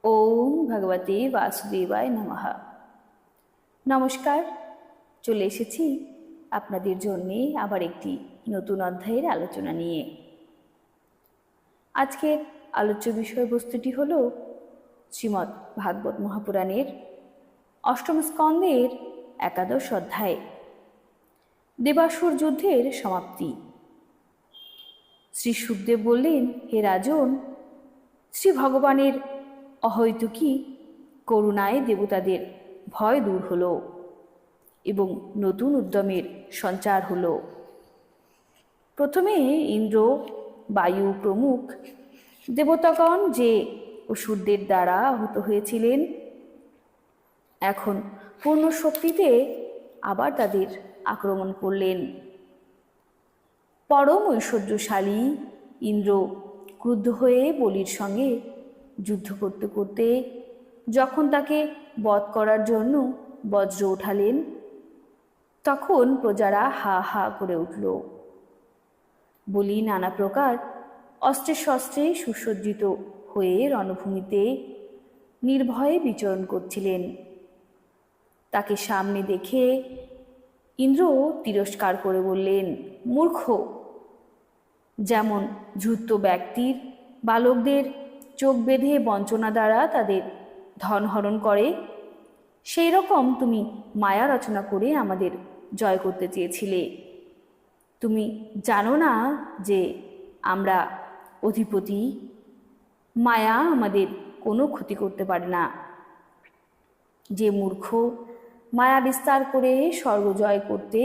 ওম ভগবতে বাসুদেবায় নমঃ। নমস্কার, চলে এসেছি আপনাদের জন্যে আবার একটি নতুন অধ্যায়ের আলোচনা নিয়ে। আজকের আলোচ্য বিষয়বস্তুটি হল শ্রীমদ্ ভাগবত মহাপুরাণের অষ্টম স্কন্দের একাদশ অধ্যায়, দেবাসুর যুদ্ধের সমাপ্তি। শ্রী শুকদেব বললেন, হে রাজন, শ্রী ভগবানের অহৈতুকী করুণায় দেবতাদের ভয় দূর হল এবং নতুন উদ্যমের সঞ্চার হল। প্রথমে ইন্দ্র, বায়ু প্রমুখ দেবতাগণ যে অসুরদের দ্বারা আহত হয়েছিলেন, এখন পূর্ণ শক্তিতে আবার তাদের আক্রমণ করলেন। পরম ঐশ্বর্যশালী ইন্দ্র ক্রুদ্ধ হয়ে বলির সঙ্গে যুদ্ধ করতে করতে যখন তাকে বধ করার জন্য বজ্র ওঠালেন, তখন প্রজারা হা হা করে উঠল। বলি নানা প্রকার অস্ত্রে শস্ত্রে সুসজ্জিত হয়ে রণভূমিতে নির্ভয়ে বিচরণ করছিলেন। তাকে সামনে দেখে ইন্দ্র তিরস্কার করে বললেন, মূর্খ! যেমন ধূর্ত ব্যক্তির বালকদের চোখ বেঁধে বঞ্চনা দ্বারা তাদের ধন হরণ করে, সেই রকম তুমি মায়া রচনা করে আমাদের জয় করতে চেয়েছিলে। তুমি জানো না যে আমরা অধিপতি, মায়া আমাদের কোনো ক্ষতি করতে পারে না। যে মূর্খ মায়া বিস্তার করে স্বর্গ জয় করতে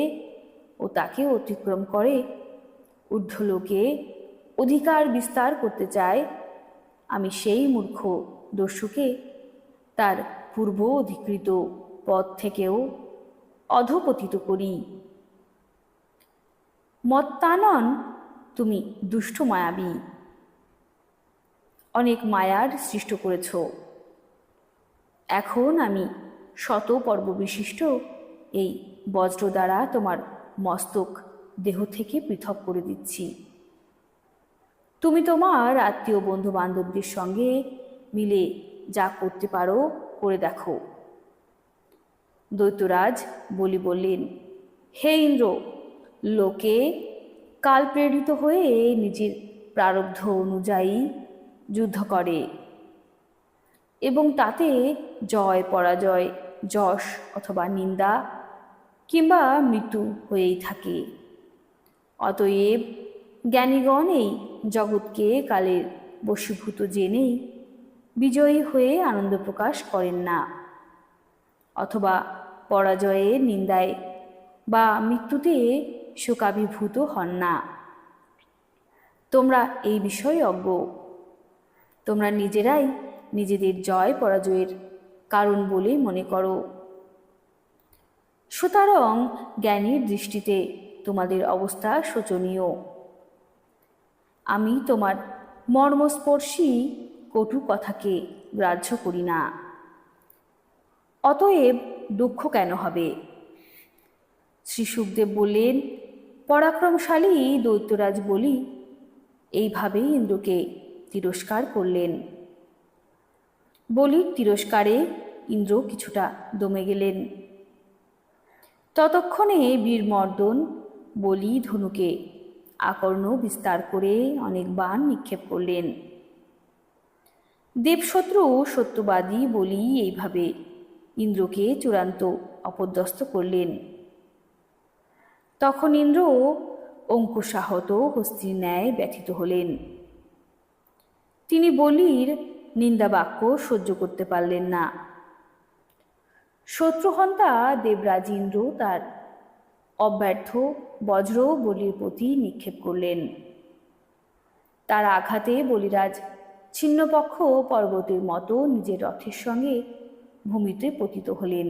ও তাকে অতিক্রম করে ঊর্ধ্বলোকে অধিকার বিস্তার করতে চায়, আমি সেই মূর্খ দস্যুকে তার পূর্ব অধিকৃত পদ থেকেও অধপতিত করি। মত্তানন, তুমি দুষ্ট মায়াবী, অনেক মায়ার সৃষ্ট করেছ। এখন আমি শত পর্ব বিশিষ্ট এই বজ্র দ্বারা তোমার মস্তক দেহ থেকে পৃথক করে দিচ্ছি। তুমি তোমার আত্মীয় বন্ধু বান্ধবদের সঙ্গে মিলে যা করতে পারো করে দেখো। দৈত্যরাজ বলি বললেন, হে ইন্দ্র, লোকে কাল প্রেরিত হয়ে নিজের প্রারব্ধ অনুযায়ী যুদ্ধ করে এবং তাতে জয় পরাজয়, যশ অথবা নিন্দা কিংবা মৃত্যু হয়েই থাকে। অতএব জ্ঞানীগণ এই জগৎকে কালের বশীভূত জেনেই বিজয়ী হয়ে আনন্দ প্রকাশ করেন না, অথবা পরাজয়ে, নিন্দায় বা মৃত্যুতে শোকাভিভূত হন না। তোমরা এই বিষয়ে অজ্ঞ। তোমরা নিজেরাই নিজেদের জয় পরাজয়ের কারণ বলে মনে করো। সুতরাং জ্ঞানীর দৃষ্টিতে তোমাদের অবস্থা শোচনীয়। আমি তোমার মর্মস্পর্শী কটু কথাকে গ্রাহ্য করি না। অতএব দুঃখ কেন হবে? শ্রী শুকদেব বললেন, পরাক্রমশালী দৈত্যরাজ বলি এইভাবেই ইন্দ্রকে তিরস্কার করলেন। বলির তিরস্কারে ইন্দ্র কিছুটা দমে গেলেন। ততক্ষণে বীরমর্দন বলি ধনুকে আকর্ণ বিস্তার করে অনেক বাণ নিক্ষেপ করলেন। দেবশত্রু সত্যবাদী বলি এইভাবে ইন্দ্রকে চূড়ান্ত অপদস্থ করলেন। তখন ইন্দ্র অঙ্কুশাহত হস্তির ন্যায় ব্যথিত হলেন। তিনি বলির নিন্দাবাক্য সহ্য করতে পারলেন না। শত্রুহন্তা দেবরাজ ইন্দ্র তার অব্যর্থ বজ্র বলির প্রতি নিক্ষেপ করলেন। তার আঘাতে বলিরাজ ছিন্নপক্ষ পর্বতের মতো নিজের রথের সঙ্গে ভূমিতে পতিত হলেন।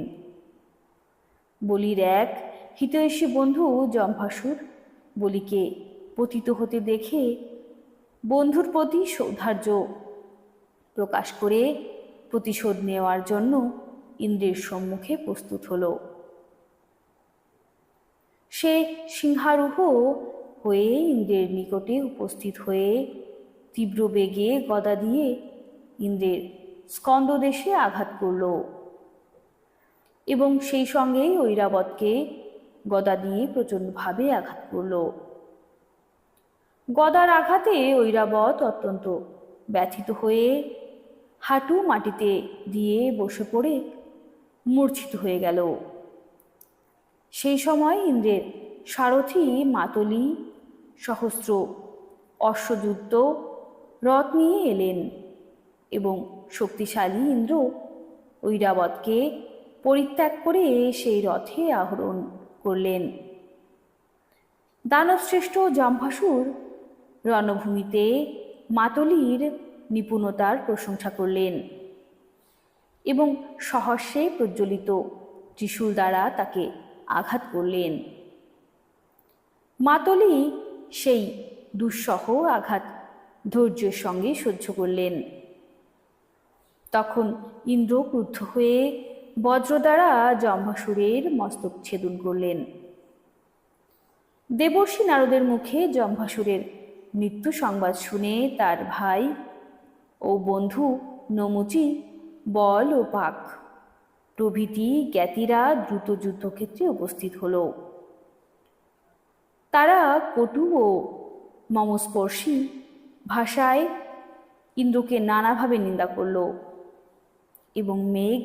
বলির এক হিতৈষী বন্ধু জম্ভাসুর বলিকে পতিত হতে দেখে বন্ধুর প্রতি সৌহার্দ্য প্রকাশ করে প্রতিশোধ নেওয়ার জন্য ইন্দ্রের সম্মুখে প্রস্তুত হল। সে সিংহারূঢ় হয়ে ইন্দ্রের নিকটে উপস্থিত হয়ে তীব্র বেগে গদা দিয়ে ইন্দ্রের স্কন্দদেশে আঘাত করল এবং সেই সঙ্গেই ঐরাবতকে গদা দিয়ে প্রচণ্ডভাবে আঘাত করল। গদার আঘাতে ঐরাবত অত্যন্ত ব্যথিত হয়ে হাঁটু মাটিতে দিয়ে বসে পড়ে মূর্ছিত হয়ে গেল। সেই সময় ইন্দ্রের সারথি মাতলি সহস্র অশ্বযুক্ত রথ নিয়ে এলেন এবং শক্তিশালী ইন্দ্র ঐরাবতকে পরিত্যাগ করে সেই রথে আরোহণ করলেন। দানবশ্রেষ্ঠ জম্ভাসুর রণভূমিতে মাতলির নিপুণতার প্রশংসা করলেন এবং সহস্রে প্রজ্বলিত ত্রিশূল দ্বারা তাকে আঘাত করলেন। মাতলি সেই দুঃসহ আঘাত ধৈর্যের সঙ্গে সহ্য করলেন। তখন ইন্দ্র ক্রুদ্ধ হয়ে বজ্র দ্বারা জম্ভাসুরের মস্তক ছেদন করলেন। দেবর্ষি নারদের মুখে জম্ভাসুরের মৃত্যু সংবাদ শুনে তার ভাই ও বন্ধু নমুচি, বল ও পাক প্রভৃতি জ্ঞাতিরা দ্রুত যুদ্ধক্ষেত্রে উপস্থিত হল। তারা কটু ও মমস্পর্শী ভাষায় ইন্দ্রকে নানাভাবে নিন্দা করল এবং মেঘ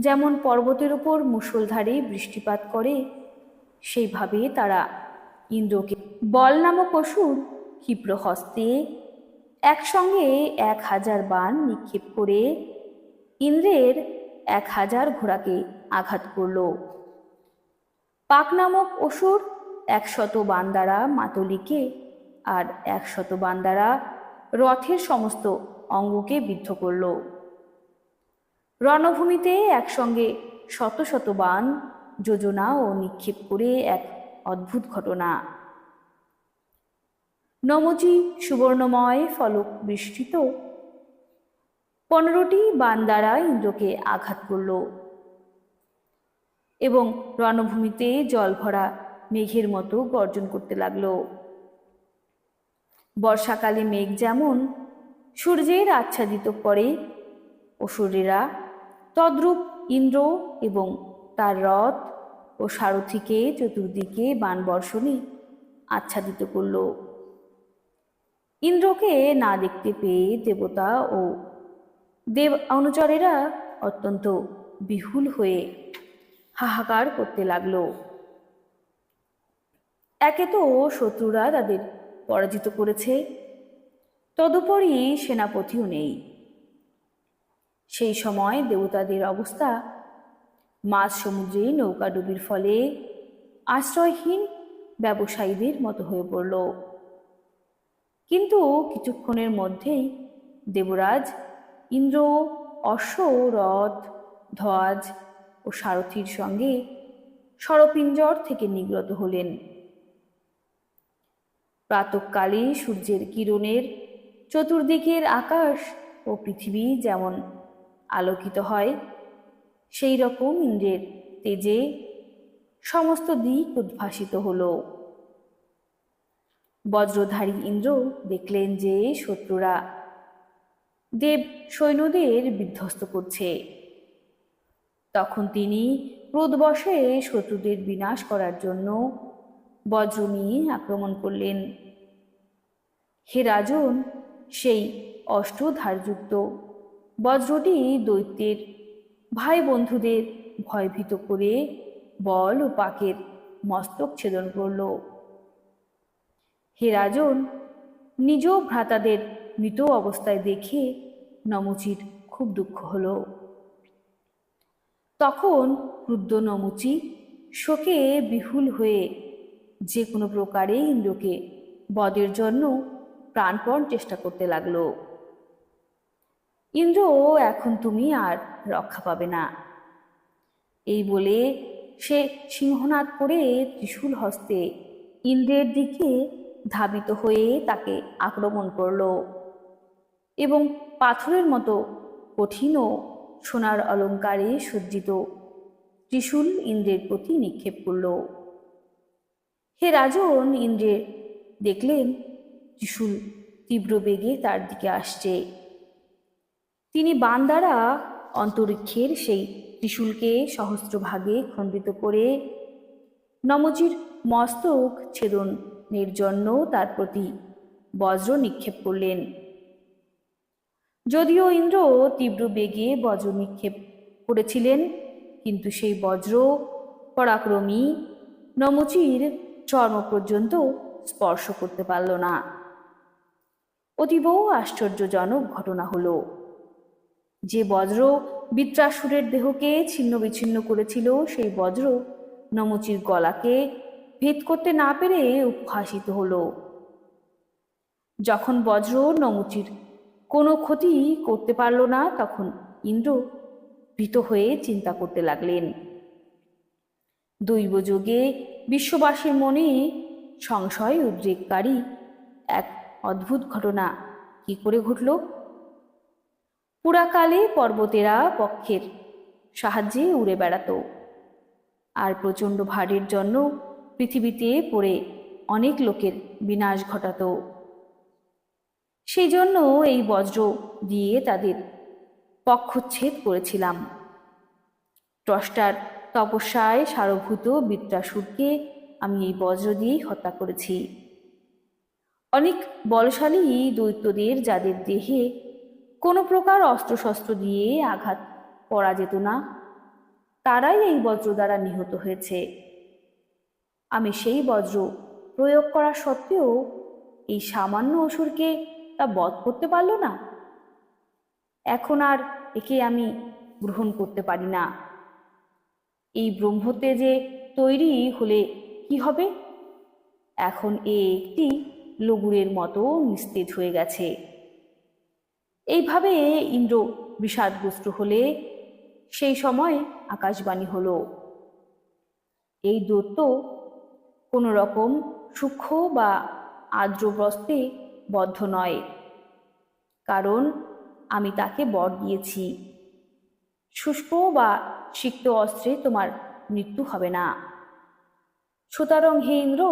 যেমন পর্বতের উপর মুষলধারে বৃষ্টিপাত করে সেইভাবে তারা ইন্দ্রকে বল নামক অসুর ক্ষিপ্র হস্তে একসঙ্গে 1000 বাণ নিক্ষেপ করে ইন্দ্রের 1000 ঘোড়াকে আঘাত করল। পাক নামক অসুর 100 বাণ দ্বারা মাতলিকে আর 100 বাণ দ্বারা রথের সমস্ত অঙ্গকে বিদ্ধ করল। রণভূমিতে একসঙ্গে শত শত বাণ যোজনা ও নিক্ষেপ করে এক অদ্ভুত ঘটনা। নমচি সুবর্ণময় ফলক বৃষ্টিত 15টি বাণ দ্বারা ইন্দ্রকে আঘাত করল এবং রণভূমিতে জল ভরা মেঘের মতো গর্জন করতে লাগল। বর্ষাকালে মেঘ যেমন সূর্যের আচ্ছাদিত করে অসুরেরা তদ্রূপ ইন্দ্র এবং তার রথ ও সারথিকে চতুর্দিকে বাণ বর্ষণে আচ্ছাদিত করল। ইন্দ্রকে না দেখতে পেয়ে দেবতা ও দেব অনুচরেরা অত্যন্ত বিহুল হয়ে হাহাকার করতে লাগল। একে তো শত্রুরা তাদের পরাজিত করেছে, তদুপরি সেনাপতিও নেই। সেই সময় দেবতাদের অবস্থা মাঝ সমুদ্রে নৌকাডুবির ফলে আশ্রয়হীন ব্যবসায়ীদের মতো হয়ে পড়ল। কিন্তু কিছুক্ষণের মধ্যেই দেবরাজ ইন্দ্র অশ্ব, রথ, ধ্বজ ও সারথীর সঙ্গে সরপিঞ্জর থেকে নিগৃহীত হলেন। প্রাতঃকালে সূর্যের কিরণের চতুর্দিকের আকাশ ও পৃথিবী যেমন আলোকিত হয়, সেই রকম ইন্দ্রের তেজে সমস্ত দিক উদ্ভাসিত হল। বজ্রধারী ইন্দ্র দেখলেন যে শত্রুরা দেব সৈন্যদের বিধ্বস্ত করছে। তখন তিনি ক্রোধবশে শত্রুদের বিনাশ করার জন্য বজ্র নিয়ে আক্রমণ করলেন। হে রাজন, সেই অষ্টধারযুক্ত বজ্রটি দৈত্যের ভাই বন্ধুদের ভয়ভীত করে বল ও পাকের মস্তক ছেদন করল। হে রাজন, নিজ ভ্রাতাদের মৃত অবস্থায় দেখে নমুচির খুব দুঃখ হল। তখন ক্রুদ্ধ নমুচি শোকে বিহুল হয়ে যে কোনো প্রকারে ইন্দ্রকে বধের জন্য প্রাণপণ চেষ্টা করতে লাগলো। ইন্দ্র, এখন তুমি আর রক্ষা পাবে না, এই বলে সে সিংহনাদ করে ত্রিশূল হস্তে ইন্দ্রের দিকে ধাবিত হয়ে তাকে আক্রমণ করল এবং পাথরের মতো কঠিন ও সোনার অলঙ্কারে সজ্জিত ত্রিশূল ইন্দ্রের প্রতি নিক্ষেপ করল। হে রাজন, ইন্দ্রের দেখলেন ত্রিশূল তীব্র বেগে তার দিকে আসছে। তিনি বাণ দ্বারা অন্তরিক্ষের সেই ত্রিশূলকে সহস্র ভাগে খণ্ডিত করে নমচির মস্তক ছেদনের জন্য তার প্রতি বজ্র নিক্ষেপ করলেন। যদিও ইন্দ্র তীব্র বেগে বজ্র নিক্ষেপ করেছিলেন, কিন্তু সেই বজ্র পরাক্রমী নমচির চর্ম পর্যন্ত স্পর্শ করতে পারল না। অতীব আশ্চর্যজনক ঘটনা হল, যে বজ্র বৃত্রাসুরের দেহকে ছিন্ন বিচ্ছিন্ন করেছিল, সেই বজ্র নমচির গলাকে ভেদ করতে না পেরে উদ্ভাসিত হল। যখন বজ্র নমচির কোনো ক্ষতি করতে পারল না, তখন ইন্দ্র ভীত হয়ে চিন্তা করতে লাগলেন, দৈবযোগে বিশ্ববাসীর মনে সংশয় উদ্রেককারী এক অদ্ভুত ঘটনা কি করে ঘটল। পুরাকালে পর্বতেরা পক্ষের সাহায্যে উড়ে বেড়াত, আর প্রচণ্ড ভারের জন্য পৃথিবীতে পড়ে অনেক লোকের বিনাশ ঘটাত। সেই জন্য এই বজ্র দিয়ে তাদের পক্ষচ্ছেদ করেছিলাম। দ্রষ্টার তপস্যায় সারভূত বৃত্রাসুরকে আমি এই বজ্র দিয়েই হত্যা করেছি। অনেক বলশালী দৈত্যদের, যাদের দেহে কোনো প্রকার অস্ত্রশস্ত্র দিয়ে আঘাত করা যেত না, তারাই এই বজ্র দ্বারা নিহত হয়েছে। আমি সেই বজ্র প্রয়োগ করা সত্ত্বেও এই সামান্য অসুরকে তা বধ করতে পারল না। এখন আর একে আমি গ্রহণ করতে পারি না। এই ব্রহ্মতেজে তৈরি হলে কি হবে? এখন এ একটি লঘুরের মতো নিস্তেজ হয়ে গেছে। এইভাবে ইন্দ্র বিষাদগ্রস্ত হলে সেই সময় আকাশবাণী হলো, এই দৈত্য কোনো রকম সূক্ষ্ম বা আর্দ্র বস্ত্রে বদ্ধ নয়, কারণ আমি তাকে বর দিয়েছি, শুষ্ক বা সিক্ত অস্ত্রে তোমার মৃত্যু হবে না। সুতরাং হে ইন্দ্র,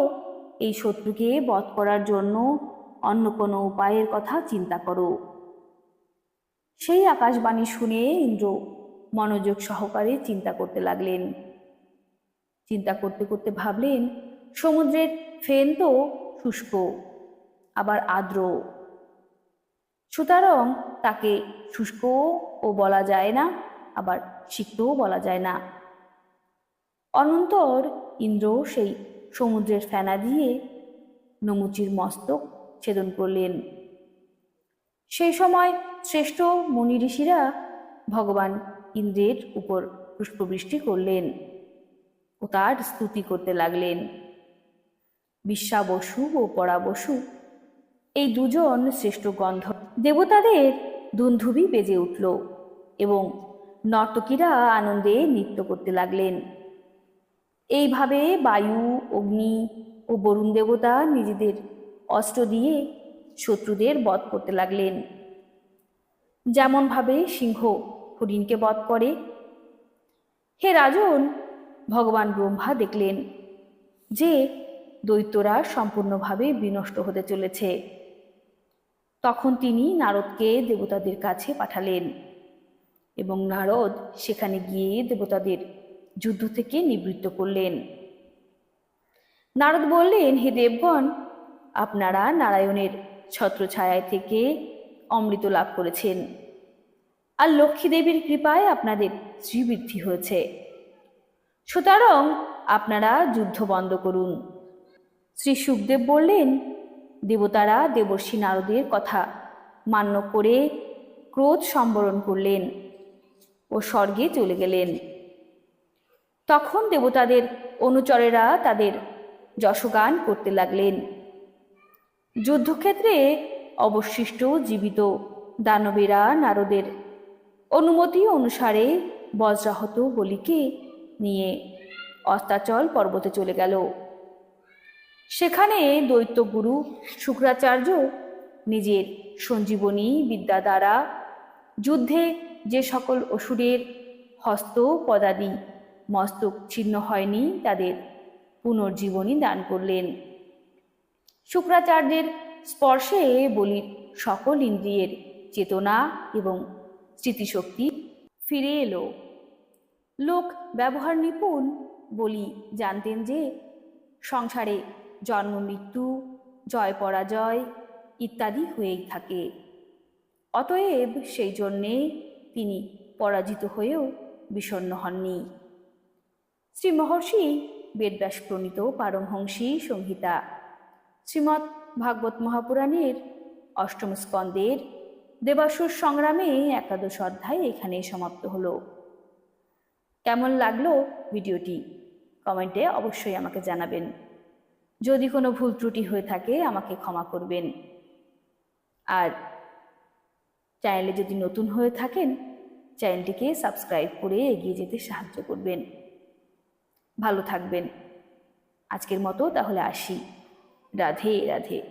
এই শত্রুকে বধ করার জন্য অন্য কোনো উপায়ের কথা চিন্তা করো। সেই আকাশবাণী শুনে ইন্দ্র মনোযোগ সহকারে চিন্তা করতে লাগলেন। চিন্তা করতে করতে ভাবলেন, সমুদ্রের ফেন তো শুষ্ক আবার আর্দ্র, সুতরাং তাকে শুষ্কও বলা যায় না, আবার সিক্তও বলা যায় না। অনন্তর ইন্দ্র সেই সমুদ্রের ফেনা দিয়ে নমুচির মস্তক ছেদন করলেন। সেই সময় শ্রেষ্ঠ মুনি ঋষিরা ভগবান ইন্দ্রের উপর পুষ্পবৃষ্টি করলেন ও তার স্তুতি করতে লাগলেন। বিশ্বাবসু ও পরাবসু এই দুজন শ্রেষ্ঠ গন্ধর্ব দেবতাদের দুন্ধুবি বেজে উঠল এবং নর্তকীরা আনন্দে নৃত্য করতে লাগলেন। এইভাবে বায়ু, অগ্নি ও বরুণ দেবতা নিজেদের অস্ত্র দিয়ে শত্রুদের বধ করতে লাগলেন। যেমনভাবে সিংহ হরিণকে বধ করে। হে রাজন, ভগবান ব্রহ্মা দেখলেন যে দৈত্যরা সম্পূর্ণভাবে বিনষ্ট হতে চলেছে। তখন তিনি নারদকে দেবতাদের কাছে পাঠালেন এবং নারদ সেখানে গিয়ে দেবতাদের যুদ্ধ থেকে নিবৃত্ত করলেন। নারদ বললেন, হে দেবগণ, আপনারা নারায়ণের ছত্রছায়ায় থেকে অমৃত লাভ করেছেন, আর লক্ষ্মী দেবীর কৃপায় আপনাদের শ্রীবৃদ্ধি হয়েছে। সুতরাং আপনারা যুদ্ধ বন্ধ করুন। শ্রী শুকদেব বললেন, দেবতারা দেবর্ষি নারদের কথা মান্য করে ক্রোধ সম্বরণ করলেন ও স্বর্গে চলে গেলেন। তখন দেবতাদের অনুচরেরা তাদের যশগান করতে লাগলেন। যুদ্ধক্ষেত্রে অবশিষ্ট জীবিত দানবেরা নারদের অনুমতি অনুসারে বজ্রাহত বলিকে নিয়ে অস্তাচল পর্বতে চলে গেল। সেখানে দৈত্যগুরু শুক্রাচার্য নিজের সঞ্জীবনী বিদ্যা দ্বারা যুদ্ধে যে সকল অসুরের হস্ত পদাদি মস্তক ছিন্ন হয়নি, তাদের পুনর্জীবনী দান করলেন। শুক্রাচার্যের স্পর্শে বলির সকল ইন্দ্রিয়ের চেতনা এবং স্মৃতিশক্তি ফিরে এলো। লোক ব্যবহার নিপুণ বলি জানতেন যে সংসারে জন্ম মৃত্যু, জয় পরাজয় ইত্যাদি হয়েই থাকে। অতএব সেই জন্যে তিনি পরাজিত হয়েও বিষণ্ণ হননি। শ্রী মহর্ষি বেদব্যাস প্রণীত পারমহংসী সংহিতা শ্রীমৎ ভাগবত মহাপুরাণের অষ্টম স্কন্দের দেবাসুর সংগ্রামে একাদশ অধ্যায় এখানে সমাপ্ত হলো। কেমন লাগলো ভিডিওটি কমেন্টে অবশ্যই আমাকে জানাবেন। যদি কোনো ভুল ত্রুটি হয়ে থাকে আমাকে ক্ষমা করবেন। আর চ্যানেলে যদি নতুন হয়ে থাকেন চ্যানেলটিকে সাবস্ক্রাইব করে এগিয়ে যেতে সাহায্য করবেন। ভালো থাকবেন। আজকের মতো তাহলে আসি। রাধে রাধে।